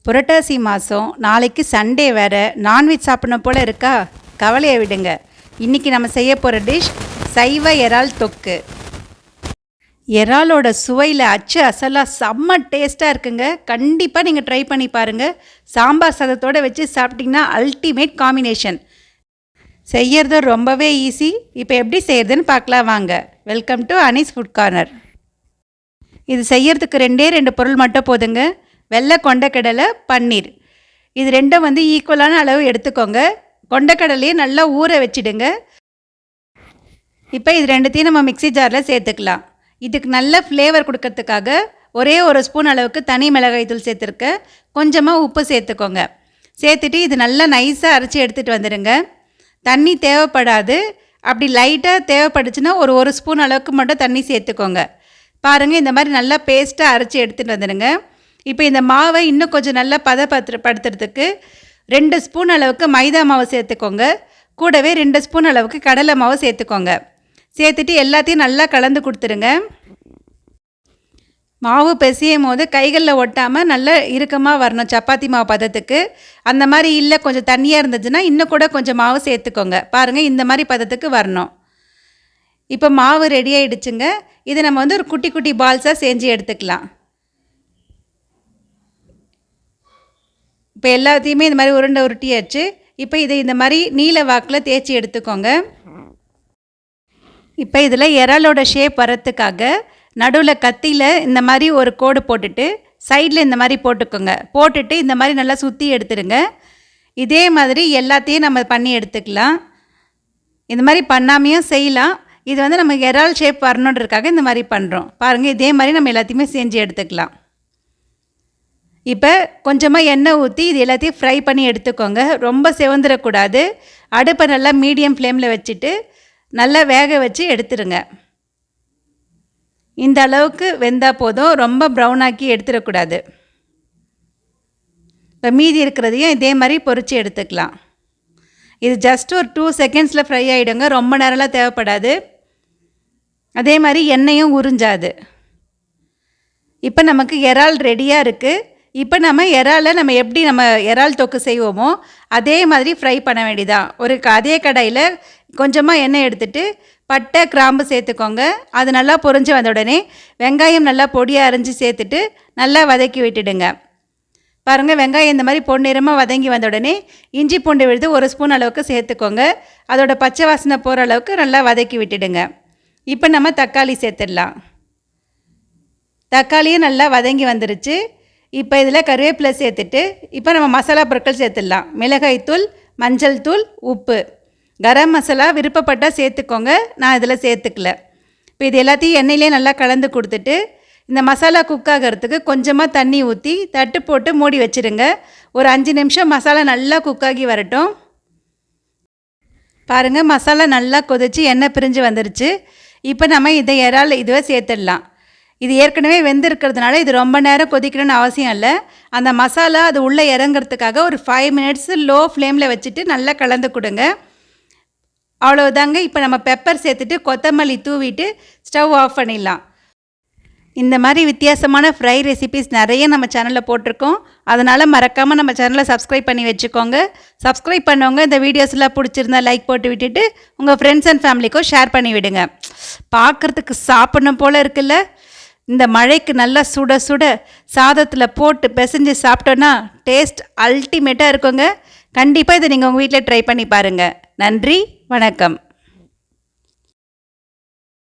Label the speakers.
Speaker 1: புரட்டாசி மாதம் நாளைக்கு சண்டே வேறு நான்வெஜ் சாப்பிடணும் போல் இருக்கா? கவலையை விடுங்க. இன்றைக்கி நம்ம செய்ய போகிற டிஷ் சைவ இறால் தொக்கு. இறாலோட சுவையில் அச்சு அசலாக செம்ம டேஸ்ட்டாக இருக்குங்க. கண்டிப்பாக நீங்கள் ட்ரை பண்ணி பாருங்கள். சாம்பார் சாதத்தோடு வச்சு சாப்பிட்டிங்கன்னா அல்டிமேட் காம்பினேஷன். செய்கிறது ரொம்பவே ஈஸி. இப்போ எப்படி செய்கிறதுன்னு பார்க்கலாம் வாங்க. Welcome to Anees food corner. இது செய்யறதுக்கு ரெண்டு பொருள் மட்டும் போதுங்க. வெள்ளை கொண்டக்கடலை, பன்னீர். இது ரெண்டும் ஈக்குவலான அளவு எடுத்துக்கோங்க. கொண்டக்கடலையே நல்லா ஊற வச்சிடுங்க. இப்போ இது ரெண்டுத்தையும் நம்ம மிக்ஸி ஜாரில் சேர்த்துக்கலாம். இதுக்கு நல்ல ஃப்ளேவர் கொடுக்கறதுக்காக ஒரே ஒரு ஸ்பூன் அளவுக்கு தனி மிளகாய் தூள் சேர்த்துருக்கேன். கொஞ்சமாக உப்பு சேர்த்துக்கோங்க. சேர்த்துட்டு இது நல்லா நைஸாக அரைச்சி எடுத்துகிட்டு வந்துடுங்க. தண்ணி தேவைப்படாது. அப்படி லைட்டாக தேவைப்பட்டுச்சுன்னா ஒரு ஸ்பூன் அளவுக்கு மட்டும் தண்ணி சேர்த்துக்கோங்க. பாருங்கள், இந்த மாதிரி நல்லா பேஸ்ட்டாக அரைச்சி எடுத்துகிட்டு வந்துடுங்க. இப்போ இந்த மாவை இன்னும் கொஞ்சம் நல்லா பதப்படுத்துறதுக்கு 2 ஸ்பூன் அளவுக்கு மைதா மாவு சேர்த்துக்கோங்க. கூடவே 2 ஸ்பூன் அளவுக்கு கடலை மாவு சேர்த்துக்கோங்க. சேர்த்துட்டு எல்லாத்தையும் நல்லா கலந்து கொடுத்துருங்க. மாவு பிசையும் போது கைகளில் ஒட்டாமல் நல்லா இறுக்கமாக வரணும், சப்பாத்தி மாவு பதத்துக்கு. அந்த மாதிரி இல்லை, கொஞ்சம் தண்ணியாக இருந்துச்சுன்னா இன்னும் கூட கொஞ்சம் மாவு சேர்த்துக்கோங்க. பாருங்கள், இந்த மாதிரி பதத்துக்கு வரணும். இப்போ மாவு ரெடி ஆகிடுச்சுங்க. இதை நம்ம ஒரு குட்டி குட்டி பால்ஸாக செஞ்சு எடுத்துக்கலாம். இப்போ எல்லாத்தையுமே இந்த மாதிரி உருட்டியாச்சு. இப்போ இதை இந்த மாதிரி நீல வாக்கில் தேய்ச்சி எடுத்துக்கோங்க. இப்போ இதில் இறாலோட ஷேப் வரத்துக்காக நடுவில் கத்தியில் இந்த மாதிரி ஒரு கோடு போட்டுட்டு சைடில் இந்த மாதிரி போட்டுக்கோங்க. போட்டுட்டு இந்த மாதிரி நல்லா சுற்றி எடுத்துடுங்க. இதே மாதிரி எல்லாத்தையும் நம்ம பண்ணி எடுத்துக்கலாம். இந்த மாதிரி பண்ணாமையும் செய்யலாம். இது நம்ம இறால் ஷேப் வரணுன்றதுக்காக இந்த மாதிரி பண்ணுறோம். பாருங்கள், இதே மாதிரி நம்ம எல்லாத்தையுமே செஞ்சு எடுத்துக்கலாம். இப்போ கொஞ்சமாக எண்ணெய் ஊற்றி இது எல்லாத்தையும் ஃப்ரை பண்ணி எடுத்துக்கோங்க. ரொம்ப செவந்துடக்கூடாது. அடுப்பை நல்லா மீடியம் ஃப்ளேமில் வச்சுட்டு நல்லா வேக வச்சு எடுத்துருங்க. இந்த அளவுக்கு வெந்தால் போதும், ரொம்ப ப்ரௌனாக்கி எடுத்துடக்கூடாது. இப்போ மீதி இருக்கிறதையும் இதே மாதிரி பொரித்து எடுத்துக்கலாம். இது ஜஸ்ட் ஒரு 2 செகண்ட்ஸில் ஃப்ரை ஆகிடுங்க. ரொம்ப நேரம்லாம் தேவைப்படாது. அதே மாதிரி எண்ணெயும் உறிஞ்சாது. இப்போ நமக்கு இறால் ரெடியாக இருக்குது. இப்போ நம்ம எப்படி இறால் தொக்கு செய்வோமோ அதே மாதிரி ஃப்ரை பண்ண வேண்டியதான். அதே கடாயில் கொஞ்சமாக எண்ணெய் எடுத்துகிட்டு பட்டை, கிராம்பு சேர்த்துக்கோங்க. அது நல்லா பொரிஞ்சு வந்த உடனே வெங்காயம் நல்லா பொடியாக அரைஞ்சி சேர்த்துட்டு நல்லா வதக்கி விட்டுடுங்க. பாருங்கள், வெங்காயம் இந்த மாதிரி பொன்னிறமாக வதங்கி வந்த உடனே இஞ்சி பூண்டு விழுது 1 ஸ்பூன் அளவுக்கு சேர்த்துக்கோங்க. அதோட பச்சை வாசனை போகிற அளவுக்கு நல்லா வதக்கி விட்டுடுங்க. இப்போ நம்ம தக்காளி சேர்த்துடலாம். தக்காளியும் நல்லா வதங்கி வந்துருச்சு. இப்போ இதில் கருவேப்பிலை சேர்த்துட்டு இப்போ நம்ம மசாலா பொருட்கள் சேர்த்துடலாம். மிளகாய்த்தூள், மஞ்சள் தூள், உப்பு, கரம் மசாலா விருப்பப்பட்டால் சேர்த்துக்கோங்க. நான் இதில் சேர்த்துக்கல. இப்போ இது எல்லாத்தையும் எண்ணெயிலே நல்லா கலந்து கொடுத்துட்டு இந்த மசாலா குக் ஆகிறதுக்கு கொஞ்சமாக தண்ணி ஊற்றி தட்டு போட்டு மூடி வச்சுருங்க. ஒரு 5 நிமிஷம் மசாலா நல்லா குக்காகி வரட்டும். பாருங்கள், மசாலா நல்லா கொதிச்சு எண்ணெய் பிரிஞ்சு வந்துருச்சு. இப்போ நம்ம இதை இதுவே சேர்த்துடலாம். இது ஏற்கனவே வெந்திருக்கிறதுனால இது ரொம்ப நேரம் கொதிக்கணும்னு அவசியம் இல்லை. அந்த மசாலா அது உள்ளே இறங்கிறதுக்காக ஒரு 5 மினிட்ஸ் லோ ஃப்ளேமில் வச்சுட்டு நல்லா கலந்து கொடுங்க. அவ்வளோதாங்க. இப்போ நம்ம பெப்பர் சேர்த்துட்டு கொத்தமல்லி தூவிட்டு ஸ்டவ் ஆஃப் பண்ணிடலாம். இந்த மாதிரி வித்தியாசமான ஃப்ரை ரெசிபிஸ் நிறைய நம்ம சேனலில் போட்டிருக்கோம். அதனால் மறக்காமல் நம்ம சேனலை சப்ஸ்கிரைப் பண்ணி வச்சுக்கோங்க. சப்ஸ்கிரைப் பண்ணவங்க இந்த வீடியோஸ்லாம் பிடிச்சிருந்தா லைக் போட்டு விட்டுட்டு உங்கள் ஃப்ரெண்ட்ஸ் அண்ட் ஃபேமிலிக்கும் ஷேர் பண்ணி விடுங்க. பார்க்குறதுக்கு சாப்பிடணும் போல் இருக்குல்ல. இந்த மழைக்கு நல்லா சுட சுட சாதத்தில் போட்டு பிசைஞ்சு சாப்பிட்டோன்னா டேஸ்ட் அல்டிமேட்டாக இருக்குங்க. கண்டிப்பாக இதை நீங்கள் உங்கள் வீட்டில் ட்ரை பண்ணி பாருங்கள். நன்றி, வணக்கம்.